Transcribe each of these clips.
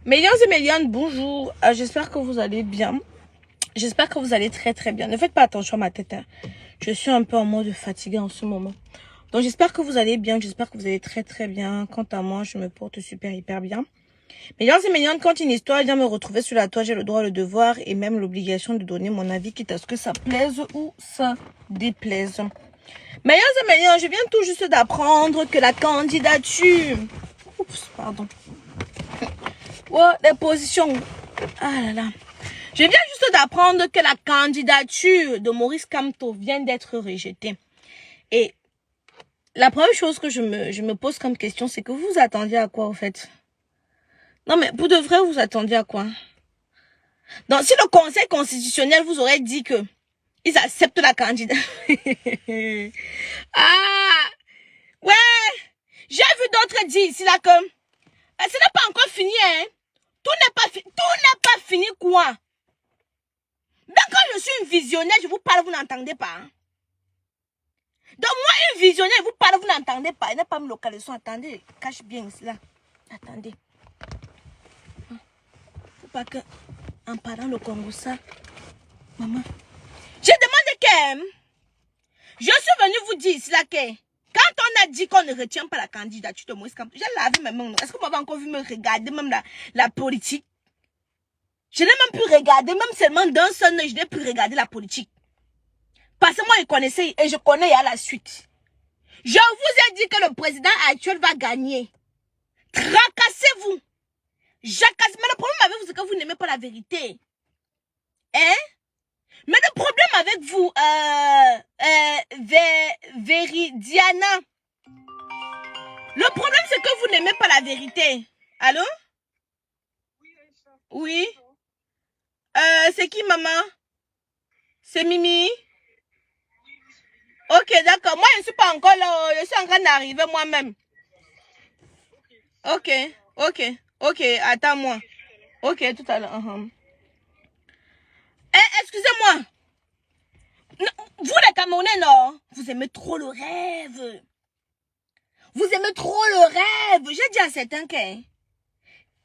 Millions et millions, bonjour. J'espère que vous allez bien. J'espère que vous allez très très bien. Ne faites pas attention à ma tête. Hein. Je suis un peu en mode fatiguée en ce moment. Donc j'espère que vous allez bien. J'espère que vous allez très très bien. Quant à moi, je me porte super hyper bien. Millions et millions, quand une histoire vient me retrouver sur la toile, j'ai le droit, le devoir et même l'obligation de donner mon avis, quitte à ce que ça plaise ou ça déplaise. Millions et millions, je viens tout juste d'apprendre que la candidature... Oups, pardon. Oh, les positions. Ah là là. Je viens juste d'apprendre que la candidature de Maurice Kamto vient d'être rejetée. Et la première chose que je me pose comme question, c'est que vous vous attendiez à quoi, en fait? Non, mais pour de vrai, vous attendiez à quoi? Donc, si le Conseil constitutionnel vous aurait dit que ils acceptent la candidature... ah! Ouais! J'ai vu d'autres dire ici, là, que... ce n'est pas encore fini, hein? Tout n'est pas fini, quoi? Même quand je suis une visionnaire, je vous parle, vous n'entendez pas. Hein? Donc moi, une visionnaire, je vous parle, vous n'entendez pas. Il n'est pas me localisation. Attendez, cache bien cela. Attendez. Faut pas que, en parlant le Congo, ça, maman. J'ai demandé que, je suis venue vous dire cela que, quand on a dit qu'on ne retient pas la candidature de Moïse Kamto, j'ai lavé mes mains. Est-ce que vous m'avez encore vu me regarder, même la politique? Je n'ai même plus regardé, même seulement d'un seul œil, je n'ai plus regardé la politique. Parce que moi, je connaissais et je connais à la suite. Je vous ai dit que le président actuel va gagner. Tracassez-vous. Jacassez. Mais le problème avec vous, c'est que vous n'aimez pas la vérité. Hein? Mais le problème avec vous, Veridiana, le problème, c'est que vous n'aimez pas la vérité. Allô? Oui? C'est qui, maman? C'est Mimi? Ok, d'accord. Moi, je ne suis pas encore là. Je suis en train d'arriver moi-même. Ok. Attends-moi. Ok, tout à l'heure. Excusez-moi. Vous, les Camerounais, non? Vous aimez trop le rêve. Vous aimez trop le rêve. J'ai dit à certains que...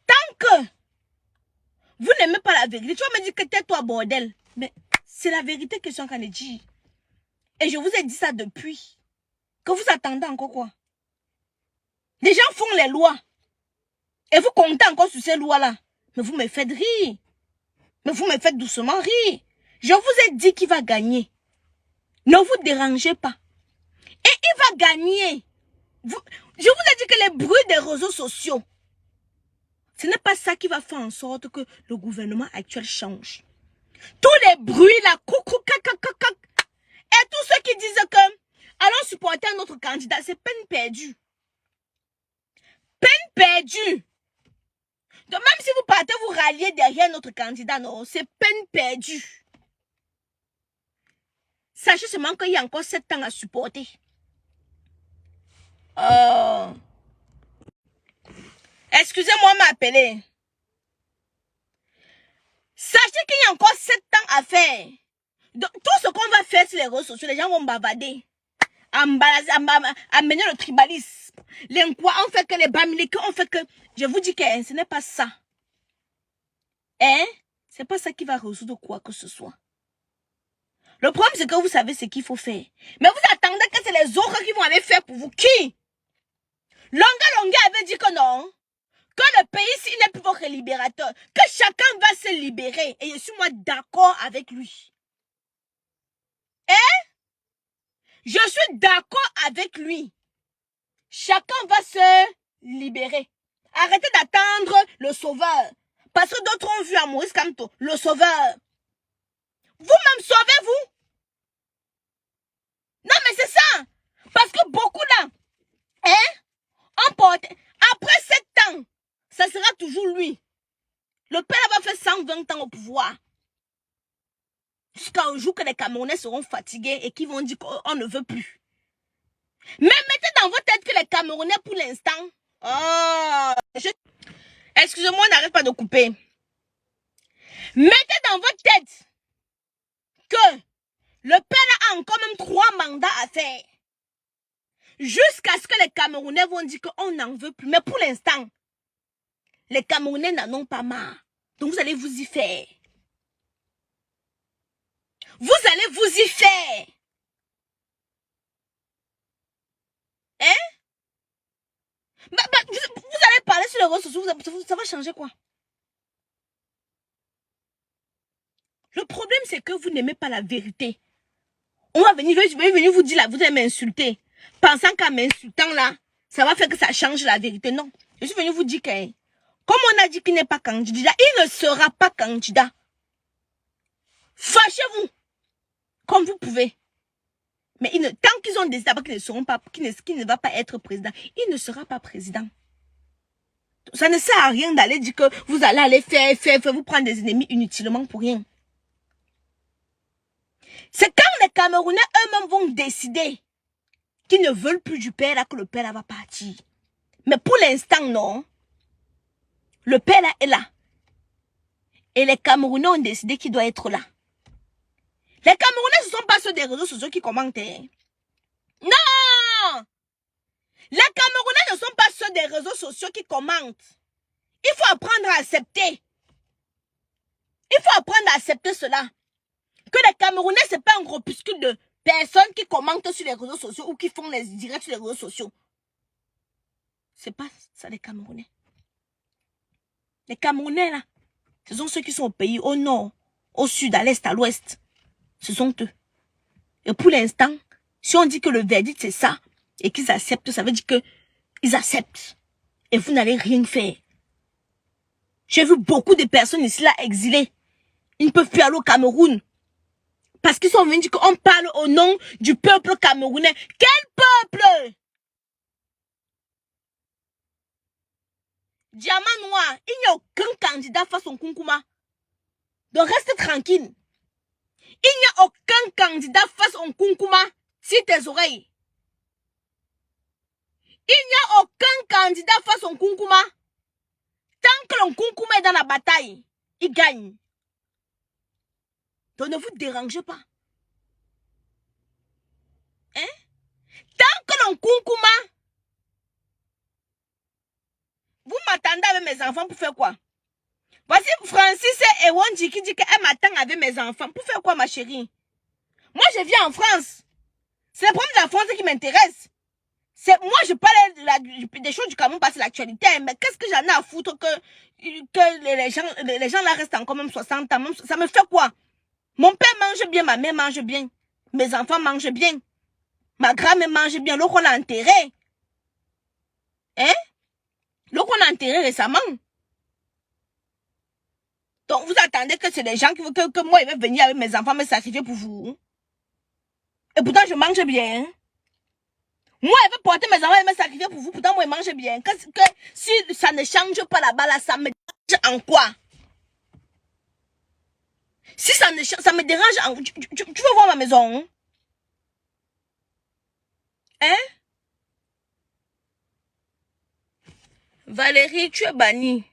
tant que vous n'aimez pas la vérité, tu vas me dire que tais-toi, bordel. Mais c'est la vérité que je suis en train de dire. Et je vous ai dit ça depuis. Que vous attendez encore quoi? Les gens font les lois. Et vous comptez encore sur ces lois-là. Mais vous me faites rire. Mais vous me faites doucement rire. Je vous ai dit qu'il va gagner. Ne vous dérangez pas. Et il va gagner. Je vous ai dit que les bruits des réseaux sociaux, ce n'est pas ça qui va faire en sorte que le gouvernement actuel change. Tous les bruits, la coucou, cac. Et tous ceux qui disent que allons supporter un autre candidat, c'est peine perdue. Peine perdue. Donc même si vous partez vous rallier derrière notre candidat, non, c'est peine perdue. Sachez seulement qu'il y a encore 7 ans à supporter. Excusez-moi de m'appeler. Sachez qu'il y a encore 7 ans à faire. Donc, tout ce qu'on va faire sur les réseaux sociaux, les gens vont bavarder. Amener le tribalisme. L'inquoi, on fait que les bamiliques, on fait que... Je vous dis que ce n'est pas ça. Hein? C'est pas ça qui va résoudre quoi que ce soit. Le problème, c'est que vous savez ce qu'il faut faire. Mais vous attendez que c'est les autres qui vont aller faire pour vous. Qui? Longa avait dit que non. Que le pays, s'il n'est plus votre libérateur, que chacun va se libérer. Et je suis moi d'accord avec lui. Hein? Je suis d'accord avec lui. Chacun va se libérer. Arrêtez d'attendre le sauveur. Parce que d'autres ont vu à Maurice Kamto, le sauveur. Vous-même sauvez-vous? Non, mais c'est ça. Parce que beaucoup là, hein, après 7 ans, ça sera toujours lui. Le père va faire 120 ans au pouvoir. Jusqu'à un jour que les Camerounais seront fatigués et qu'ils vont dire qu'on ne veut plus. Mais mettez dans votre tête que les Camerounais, pour l'instant... Excusez-moi, on n'arrête pas de couper. Mettez dans votre tête que le père a encore même 3 mandats à faire. Jusqu'à ce que les Camerounais vont dire qu'on n'en veut plus. Mais pour l'instant, Les Camerounais n'en ont pas marre. Donc vous allez vous y faire. Vous allez vous y faire. Hein? Vous allez parler sur les réseaux sociaux, ça va changer quoi? Le problème, c'est que vous n'aimez pas la vérité. On va venir, je vais venir vous dire là, vous allez m'insulter. Pensant qu'en m'insultant là, ça va faire que ça change la vérité. Non. Je suis venu vous dire que, comme on a dit qu'il n'est pas candidat, il ne sera pas candidat. Fâchez-vous. Comme vous pouvez. Mais tant qu'ils ont décidé qu'ils ne seront pas, qu'il ne va pas être président, il ne sera pas président. Ça ne sert à rien d'aller dire que vous allez aller faire, vous prendre des ennemis inutilement pour rien. C'est quand les Camerounais eux-mêmes vont décider qu'ils ne veulent plus du père là que le père là va partir. Mais pour l'instant, non. Le père là est là. Et les Camerounais ont décidé qu'il doit être là. Les Camerounais, ce ne sont pas ceux des réseaux sociaux qui commentent. Non! Les Camerounais ne sont pas ceux des réseaux sociaux qui commentent. Il faut apprendre à accepter. Il faut apprendre à accepter cela. Que les Camerounais, ce n'est pas un groupuscule de personnes qui commentent sur les réseaux sociaux ou qui font les directs sur les réseaux sociaux. Ce n'est pas ça les Camerounais. Les Camerounais, là, ce sont ceux qui sont au pays, au nord, au sud, à l'est, à l'ouest. Ce sont eux. Et pour l'instant, si on dit que le verdict c'est ça, et qu'ils acceptent, ça veut dire qu'ils acceptent. Et vous n'allez rien faire. J'ai vu beaucoup de personnes ici là exilées. Ils ne peuvent plus aller au Cameroun. Parce qu'ils sont venus dire qu'on parle au nom du peuple camerounais. Quel peuple? Diamant noir, il n'y a aucun candidat face au Kunkuma. Donc reste tranquille. Il n'y a aucun candidat face au Kunkuma. Tire tes oreilles. Il n'y a aucun candidat face au Kunkuma. Tant que le Kunkuma est dans la bataille, il gagne. Donc ne vous dérangez pas. Hein? Tant que le Kunkuma, vous m'attendez avec mes enfants pour faire quoi? Voici Francis et Wonji qui dit qu'elle m'attend avec mes enfants. Pour faire quoi, ma chérie? Moi, je vis en France. C'est le problème de la France qui m'intéresse. Moi, je parle des choses du Cameroun parce que c'est l'actualité. Mais qu'est-ce que j'en ai à foutre que les gens là restent encore même 60 ans. Ça me fait quoi? Mon père mange bien, ma mère mange bien. Mes enfants mangent bien. Ma grand-mère mange bien. L'autre, on l'a enterré. Hein? L'autre, on l'a enterré récemment. Donc, vous attendez que c'est des gens que moi, ils veulent venir avec mes enfants me sacrifier pour vous. Et pourtant, je mange bien. Moi, elle veut porter mes enfants et me sacrifier pour vous. Pourtant, moi, je mange bien. Si ça ne change pas là-bas, là, ça me dérange en quoi? Si ça me dérange en... Tu veux voir ma maison? Hein? Valérie, tu es bannie.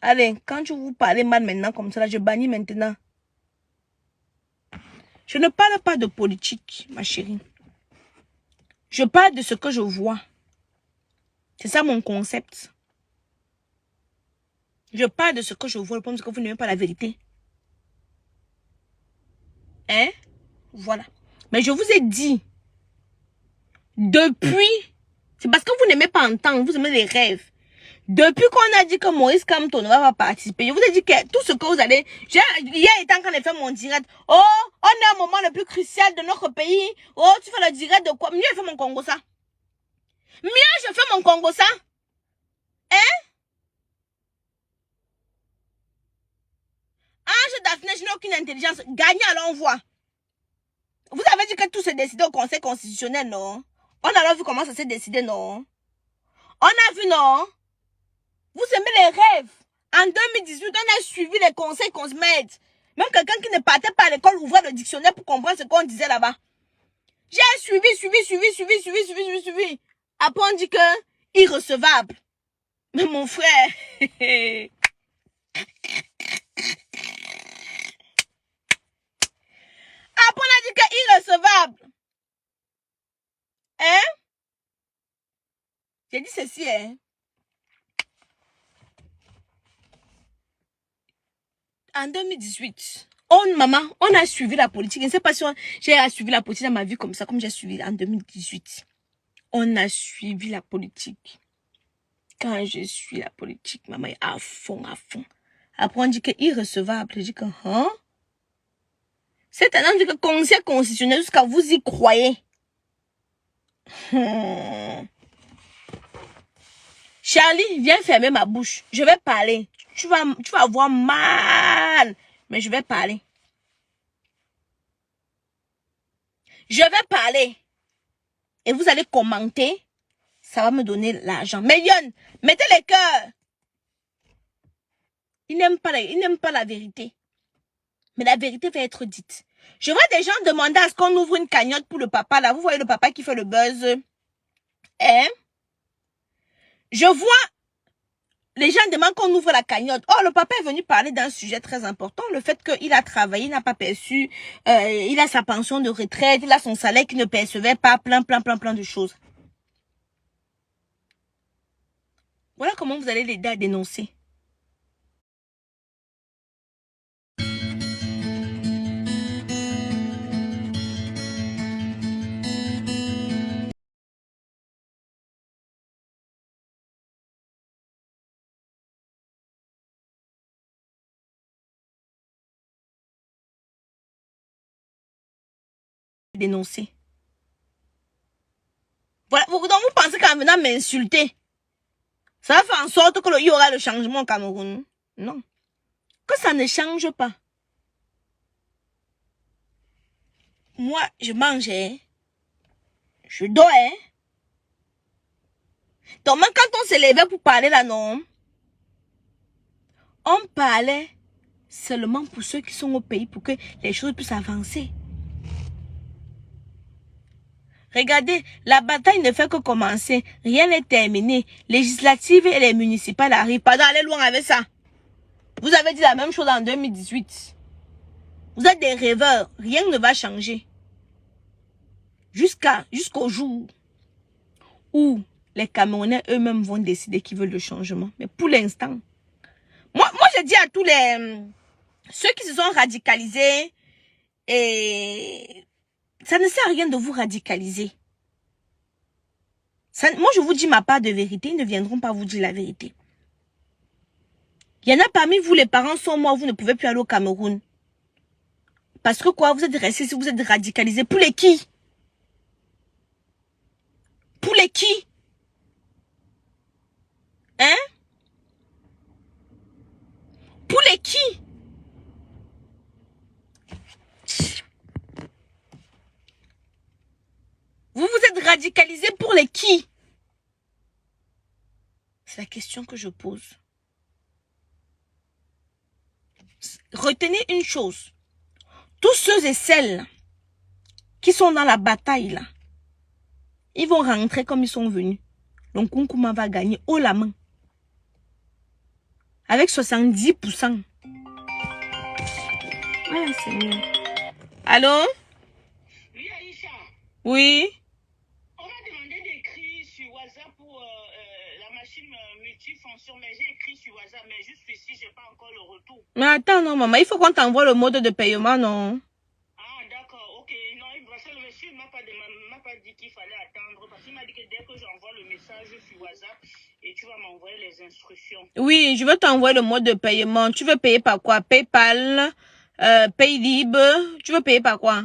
Allez, quand tu vous parlez mal maintenant comme ça, là, je bannis maintenant. Je ne parle pas de politique, ma chérie. Je parle de ce que je vois. C'est ça mon concept. Je parle de ce que je vois. Le problème, c'est que vous n'aimez pas la vérité. Hein? Voilà. Mais je vous ai dit, depuis, c'est parce que vous n'aimez pas entendre, vous aimez les rêves. Depuis qu'on a dit que Moïse Kamto ne va pas participer, je vous ai dit que tout ce que vous allez... Hier étant quand j'ai fait mon direct, oh, on est au moment le plus crucial de notre pays. Oh, tu fais le direct de quoi? Mieux je fais mon Congo ça. Mieux je fais mon Congo ça. Hein? Ange Daphné, je n'ai aucune intelligence. Gagnez, alors on voit. Vous avez dit que tout s'est décidé au Conseil constitutionnel, non? On a vu comment ça s'est décidé, non? On a vu, non? Vous aimez les rêves. En 2018, on a suivi les conseils qu'on se met. Même quelqu'un qui ne partait pas à l'école ouvrait le dictionnaire pour comprendre ce qu'on disait là-bas. J'ai suivi. Après, on dit que irrecevable. Mais mon frère... Après, on a dit que irrecevable. Hein? J'ai dit ceci, hein? En 2018, maman, on a suivi la politique. Je ne sais pas si j'ai suivi la politique dans ma vie comme ça, comme j'ai suivi en 2018. On a suivi la politique. Quand je suis la politique, maman est à fond, à fond. Après, on dit que irrecevable. Je dis que, hein? C'est un dit que conseil constitutionnel, jusqu'à vous y croyez. Charlie, viens fermer ma bouche. Je vais parler. Tu vas avoir mal. Mais je vais parler. Je vais parler. Et vous allez commenter. Ça va me donner l'argent. Mais Yon, mettez les cœurs. Il n'aime pas la vérité. Mais la vérité va être dite. Je vois des gens demander à ce qu'on ouvre une cagnotte pour le papa. Là, vous voyez le papa qui fait le buzz. Hein? Je vois les gens demandent qu'on ouvre la cagnotte. Oh, le papa est venu parler d'un sujet très important. Le fait qu'il a travaillé, il n'a pas perçu. Il a sa pension de retraite. Il a son salaire qu'il ne percevait pas. Plein de choses. Voilà comment vous allez l'aider à dénoncer. Voilà, donc vous pensez qu'en venant m'insulter, ça va faire en sorte que il y aura le changement au Cameroun? Non. Que ça ne change pas. Moi, je mangeais. Je dors. Donc, même quand on se levait pour parler là, non. On parlait seulement pour ceux qui sont au pays, pour que les choses puissent avancer. Regardez, la bataille ne fait que commencer. Rien n'est terminé. Législatives et les municipales arrivent. Pardon, allez loin avec ça. Vous avez dit la même chose en 2018. Vous êtes des rêveurs. Rien ne va changer. Jusqu'au jour où les Camerounais eux-mêmes vont décider qu'ils veulent le changement. Mais pour l'instant, moi je dis à tous ceux qui se sont radicalisés, et ça ne sert à rien de vous radicaliser. Moi, je vous dis ma part de vérité. Ils ne viendront pas vous dire la vérité. Il y en a parmi vous, les parents sont morts, vous ne pouvez plus aller au Cameroun. Parce que quoi, vous êtes restés, si vous êtes radicalisés. Pour les qui? Pour les qui? Hein? Pour les qui? Vous vous êtes radicalisés pour les qui? C'est la question que je pose. Retenez une chose. Tous ceux et celles qui sont dans la bataille là, ils vont rentrer comme ils sont venus. Donc Nkunkuma va gagner haut la main. Avec 70%. Ah, Seigneur. Allô? Oui, Aïcha. Oui? On m'a demandé d'écrire sur WhatsApp pour la machine multifonction, mais j'ai écrit sur WhatsApp, mais juste ici, je n'ai pas encore le retour. Mais attends, non, maman, il faut qu'on t'envoie le mode de paiement, non? Ah, d'accord, ok. Non, parce que le monsieur ne m'a pas dit qu'il fallait attendre, parce qu'il m'a dit que dès que j'envoie le message sur WhatsApp, et tu vas m'envoyer les instructions. Oui, je veux t'envoyer le mode de paiement. Tu veux payer par quoi? PayPal, Paylib. Tu veux payer par quoi?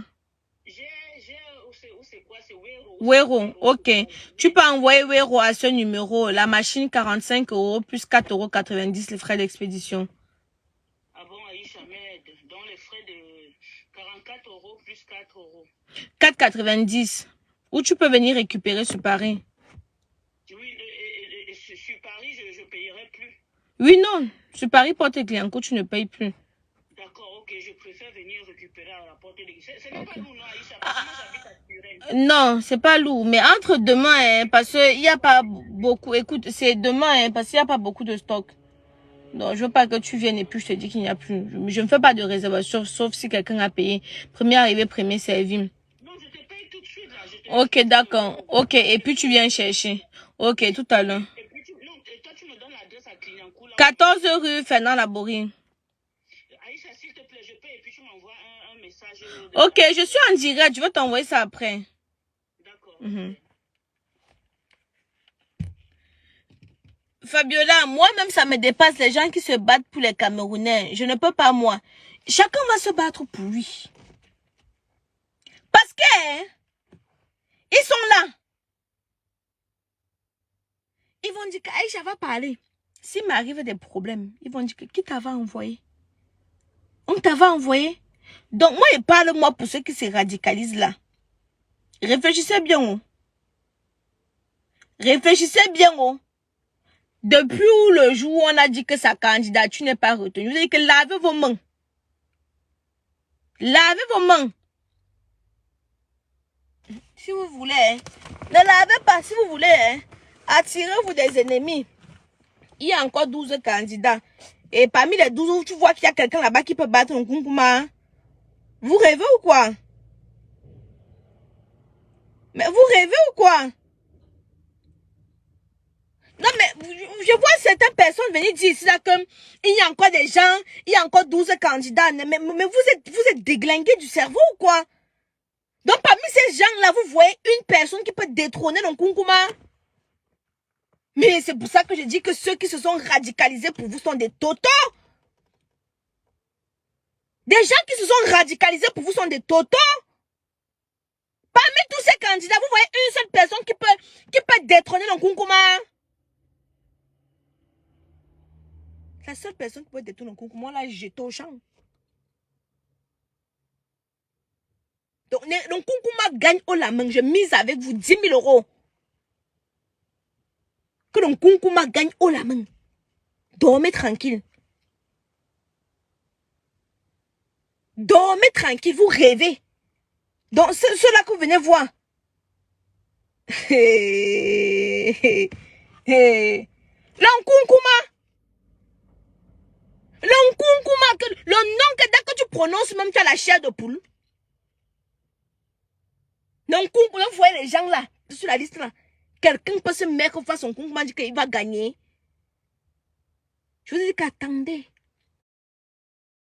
C'est quoi? C'est Wero. Wero, ok. Tu peux envoyer Wero à ce numéro. La machine, 45 € plus 4,90 € les frais d'expédition. Ah bon, Aïcha, mais dans les frais de 44 € plus 4 €. 4,90 €. Ou tu peux venir récupérer sur Paris. Oui, sur Paris, je ne payerai plus. Oui, non. Sur Paris, porte Clianco, tu ne payes plus. D'accord, ok. Je préfère venir récupérer à la porte de l'église. Ce n'est pas nous, non, Aïcha, parce que moi, j'habite à Turenne. Non, c'est pas lourd. Mais entre demain, parce qu'il n'y a pas beaucoup. Écoute, c'est demain, parce qu'il n'y a pas beaucoup de stock. Non, je veux pas que tu viennes et puis je te dis qu'il n'y a plus. Je ne fais pas de réservation, sauf si quelqu'un a payé. Premier arrivé, premier servi. Non, je te paye tout de suite, là. Ok, d'accord. Ok, et puis tu viens chercher. Ok, tout à l'heure. Et puis, non, et toi, tu me donnes l'adresse à Clignancourt, là. 14 rue Fernand Laborie. Aïcha, ça, s'il te plaît, je paie et puis tu m'envoies un message. Ok, je suis en direct, je vais t'envoyer ça après. D'accord. Fabiola, moi-même, ça me dépasse les gens qui se battent pour les Camerounais. Je ne peux pas, moi. Chacun va se battre pour lui. Parce que, ils sont là. Ils vont dire qu'Aïcha va parler. S'il m'arrive des problèmes, ils vont dire que qui t'avait envoyé? On t'avait envoyé. Donc, moi, je parle, moi, pour ceux qui se radicalisent là. Réfléchissez bien, oh. Réfléchissez bien, oh. Depuis le jour où on a dit que sa candidature n'est pas retenue, vous avez dit que lavez vos mains. Lavez vos mains. Si vous voulez, hein. Ne lavez pas si vous voulez. Hein. Attirez-vous des ennemis. Il y a encore 12 candidats. Et parmi les 12, tu vois qu'il y a quelqu'un là-bas qui peut battre un Nkunkuma. Vous rêvez ou quoi? Mais vous rêvez ou quoi? Non, mais je vois certaines personnes venir dire ici là qu'il y a encore des gens, il y a encore 12 candidats. Mais vous êtes déglingués du cerveau ou quoi? Donc parmi ces gens-là, vous voyez une personne qui peut détrôner le Nkunkuma. Mais c'est pour ça que je dis que ceux qui se sont radicalisés pour vous sont des totos. Des gens qui se sont radicalisés pour vous sont des totos. Parmi tous ces candidats, vous voyez une seule personne qui peut détrôner le Nkunkuma. La seule personne qui peut détrôner le Nkunkuma, là, j'étais au champ. Donc, le Nkunkuma gagne haut la main. Je mise avec vous 10 000 euros. Que le Nkunkuma gagne haut la main. Dormez tranquille. Dormez tranquille, vous rêvez. Donc, ceux-là que vous venez voir. Le Nkunkuma. Le Nkunkuma, le nom que dès que tu prononces, même tu as la chair de poule. Le Nkunkuma, vous voyez les gens là, sur la liste là. Quelqu'un peut se mettre face au Nkunkuma, dire qu'il va gagner. Je vous dis qu'attendez.